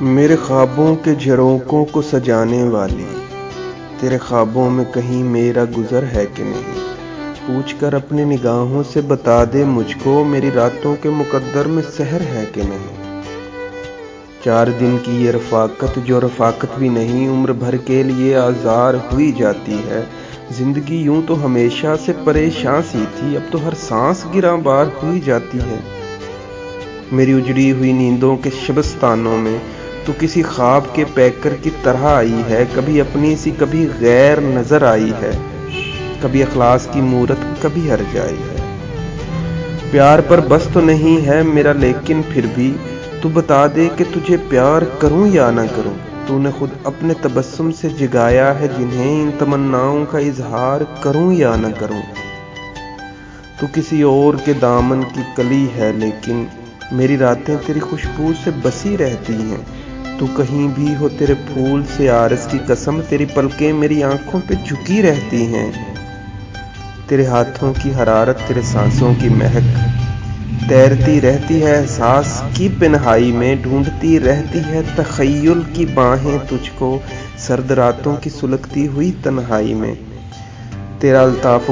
میرے خوابوں کے جھروکوں کو سجانے والی، تیرے خوابوں میں کہیں میرا گزر ہے کہ نہیں؟ پوچھ کر اپنی نگاہوں سے بتا دے مجھ کو، میری راتوں کے مقدر میں سحر ہے کہ نہیں؟ 4 دن کی یہ رفاقت جو رفاقت بھی نہیں، عمر بھر کے لیے آزار ہوئی جاتی ہے۔ زندگی یوں تو ہمیشہ سے پریشان سی تھی، اب تو ہر سانس گراں بار ہوئی جاتی ہے۔ میری اجڑی ہوئی نیندوں کے شبستانوں میں تو کسی خواب کے پیکر کی طرح آئی ہے، کبھی اپنی سی کبھی غیر نظر آئی ہے، کبھی اخلاص کی مورت کبھی ہر جائی ہے۔ پیار پر بس تو نہیں ہے میرا لیکن پھر بھی تو بتا دے کہ تجھے پیار کروں یا نہ کروں۔ تو نے خود اپنے تبسم سے جگایا ہے جنہیں، ان تمناؤں کا اظہار کروں یا نہ کروں۔ تو کسی اور کے دامن کی کلی ہے لیکن میری راتیں تیری خوشبو سے بسی رہتی ہیں۔ تو کہیں بھی ہو تیرے پھول سے عارض کی قسم، تیری پلکیں میری آنکھوں پہ جھکی رہتی ہیں۔ تیرے ہاتھوں کی حرارت، تیرے سانسوں کی مہک تیرتی رہتی ہے احساس کی پنہائی میں، ڈھونڈتی رہتی ہے تخیل کی باہیں تجھ کو سرد راتوں کی سلگتی ہوئی تنہائی میں۔ تیرا الطاف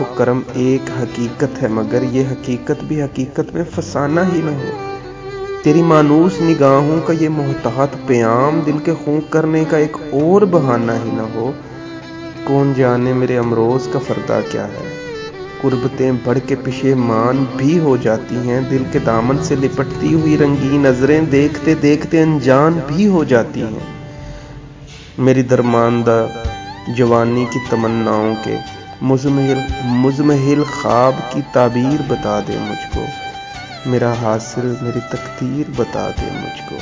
و کرم ایک حقیقت ہے، مگر یہ حقیقت بھی حقیقت میں فسانہ ہی نہ ہو۔ تیری مانوس نگاہوں کا یہ محتاط پیام دل کے خون کرنے کا ایک اور بہانہ ہی نہ ہو۔ کون جانے میرے امروز کا فردا کیا ہے؟ قربتیں بڑھ کے پشیمان بھی ہو جاتی ہیں، دل کے دامن سے لپٹتی ہوئی رنگین نظریں دیکھتے دیکھتے انجان بھی ہو جاتی ہیں۔ میری درماندہ جوانی کی تمناؤں کے مزمحل خواب کی تعبیر بتا دے مجھ کو، میرا حاصل میری تقدیر بتا دے مجھ کو۔